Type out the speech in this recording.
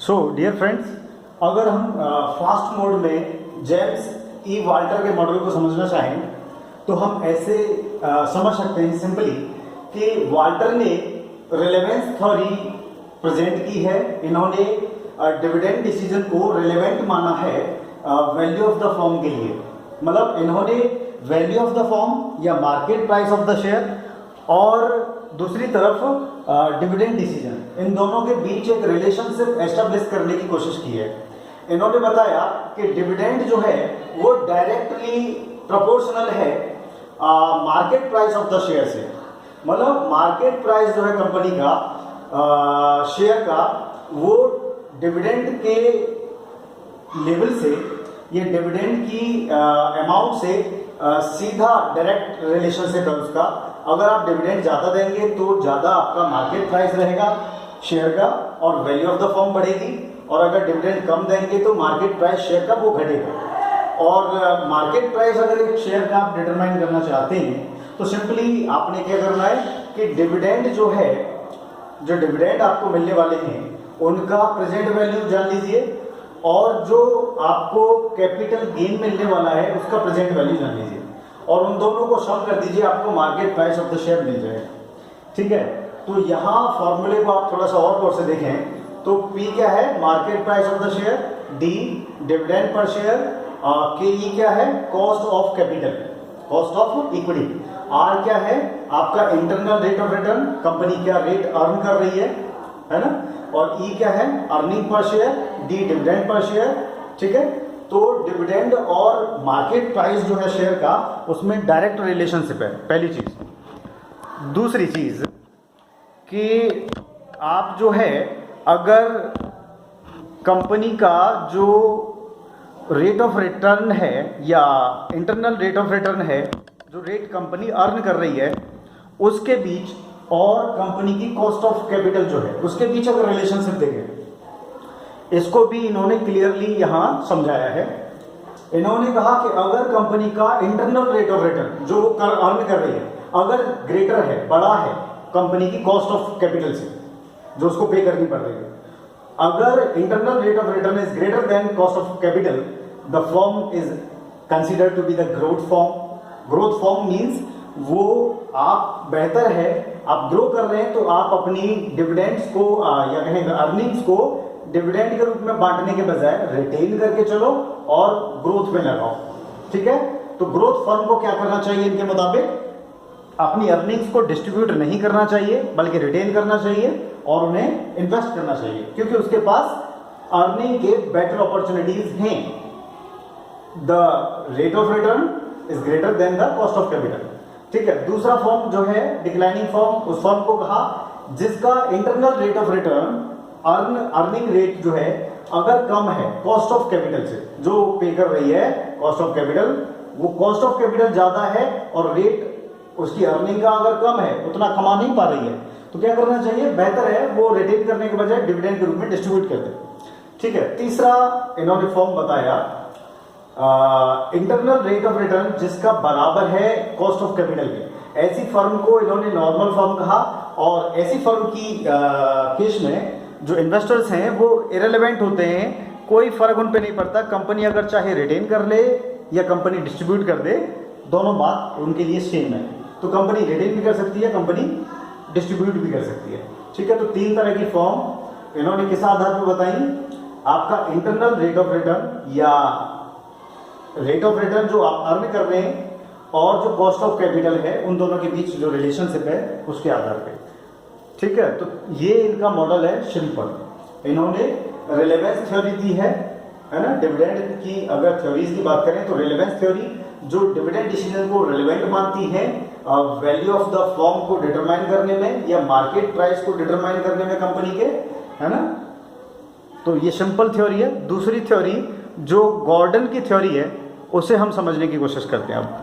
So dear friends, अगर हम fast mode में जेम्स ई वाल्टर के मॉडल को समझना चाहें तो हम ऐसे समझ सकते हैं सिंपली कि वाल्टर ने रिलेवेंस थ्योरी प्रेजेंट की है। इन्होंने डिविडेंड डिसीजन को रिलेवेंट माना है वैल्यू ऑफ द फर्म के लिए। मतलब इन्होंने वैल्यू ऑफ द फर्म या market price of the share और दूसरी तरफ डिविडेंड डिसीजन, इन दोनों के बीच एक रिलेशनशिप एस्टेब्लिश करने की कोशिश की है। इन्होंने बताया कि डिविडेंड जो है वो डायरेक्टली प्रोपोर्शनल है market price of the share से। मतलब मार्केट प्राइस जो है कंपनी का शेयर का, वो डिविडेंड के लेवल से, ये डिविडेंड की अमाउंट से सीधा डायरेक्ट रिलेशनशिप है उसका। अगर आप डिविडेंड ज़्यादा देंगे तो ज़्यादा आपका मार्केट प्राइस रहेगा शेयर का और वैल्यू ऑफ द फर्म बढ़ेगी, और अगर डिविडेंड कम देंगे तो मार्केट प्राइस शेयर का वो घटेगा। और मार्केट प्राइस अगर एक शेयर का आप डिटरमाइन करना चाहते हैं तो सिंपली आपने क्या करना है कि डिविडेंड जो है, जो डिविडेंड आपको मिलने वाले हैं उनका प्रेजेंट वैल्यू जान लीजिए, और जो आपको कैपिटल गेन मिलने वाला है उसका प्रेजेंट वैल्यू जान लीजिए, और उन दोनों को सम कर दीजिए, आपको market price of the share मिल जाएगा। ठीक है, तो यहाँ फॉर्मूले को आप थोड़ा सा और गौर से देखें तो P क्या है, market price of the share, D dividend per share, KE क्या है, cost of capital, cost of equity, R क्या है आपका internal rate of return, company क्या रेट अर्न कर रही है ना, और E क्या है earning per share, D dividend per share. ठीक है, तो डिविडेंड और मार्केट प्राइस जो है शेयर का, उसमें डायरेक्ट रिलेशनशिप है, पहली चीज। दूसरी चीज कि आप जो है अगर कंपनी का जो रेट ऑफ रिटर्न है या इंटरनल रेट ऑफ रिटर्न है, जो रेट कंपनी अर्न कर रही है, उसके बीच और कंपनी की कॉस्ट ऑफ कैपिटल जो है उसके बीच अगर रिलेशनशिप देखें, इसको भी इन्होंने क्लियरली यहां समझाया है। इन्होंने कहा कि अगर कंपनी का इंटरनल रेट ऑफ रिटर्न जो वो अर्न कर रही है अगर ग्रेटर है, बड़ा है कंपनी की कॉस्ट ऑफ कैपिटल से जो उसको पे करनी पड़ रही है, अगर internal rate of return is greater than cost of capital, the firm is considered to be the growth firm. Growth firm means वो आप बेहतर है, आप ग्रो कर रहे हैं तो आप अपनी डिविडेंड्स को या कहें अर्निंग्स को डिविडेंड के रूप में बांटने के बजाय रिटेन करके चलो और ग्रोथ में लगाओ। ठीक है, तो ग्रोथ फर्म को क्या करना चाहिए इनके मुताबिक, अपनी अर्निंग्स को डिस्ट्रीब्यूट नहीं करना चाहिए बल्कि रिटेन करना चाहिए और उन्हें इन्वेस्ट करना चाहिए, क्योंकि उसके पास अर्निंग के बेटर अपॉर्चुनिटीज हैं। The rate of return is greater then the cost of capital. ठीक है, दूसरा फॉर्म जो है डिक्लाइनिंग फॉर्म, उस फॉर्म को कहा जिसका internal rate of return, earning rate जो है अगर कम है कॉस्ट ऑफ कैपिटल से, जो पे कर रही है कॉस्ट ऑफ कैपिटल, वो कॉस्ट ऑफ कैपिटल ज्यादा है और रेट उसकी अर्निंग का अगर कम है, उतना कमा नहीं पा रही है, तो क्या करना चाहिए, बेहतर है वो रिटेन करने के बजाय डिविडेंड के रूप में डिस्ट्रीब्यूट कर दे। ठीक है, तीसरा इन्होंने फॉर्म बताया इंटरनल रेट ऑफ रिटर्न जिसका बराबर है कॉस्ट ऑफ कैपिटल के। ऐसी फर्म को इन्होंने नॉर्मल फर्म कहा, और ऐसी फर्म की केस में जो इन्वेस्टर्स हैं वो इरेलेवेंट होते हैं, कोई फर्क उन पे नहीं पड़ता, कंपनी अगर चाहे रिटेन कर ले या कंपनी डिस्ट्रीब्यूट कर दे, दोनों बात उनके लिए सेम है। तो कंपनी रिटेन भी कर सकती है, कंपनी डिस्ट्रीब्यूट भी कर सकती है। ठीक है, तो तीन तरह की फॉर्म इन्होंने किस आधार पर बताई, आपका इंटरनल रेट ऑफ रिटर्न या रेट ऑफ रिटर्न जो आप अर्न कर रहे हैं और जो कॉस्ट ऑफ कैपिटल है, उन दोनों के बीच जो रिलेशनशिप है उसके आधार पे। ठीक है, तो ये इनका मॉडल है सिंपल। इन्होंने रिलेवेंस थ्योरी दी है ना, डिविडेंड की अगर थ्योरीज की बात करें तो रिलेवेंस थ्योरी जो डिविडेंड डिसीजन को रिलेवेंट मानती है वैल्यू ऑफ द फर्म को डिटरमाइन करने में या मार्केट प्राइस को डिटरमाइन करने में कंपनी के, है ना। तो ये सिंपल थ्योरी है। दूसरी थ्योरी जो गॉर्डन की थ्योरी है उसे हम समझने की कोशिश करते हैं अब।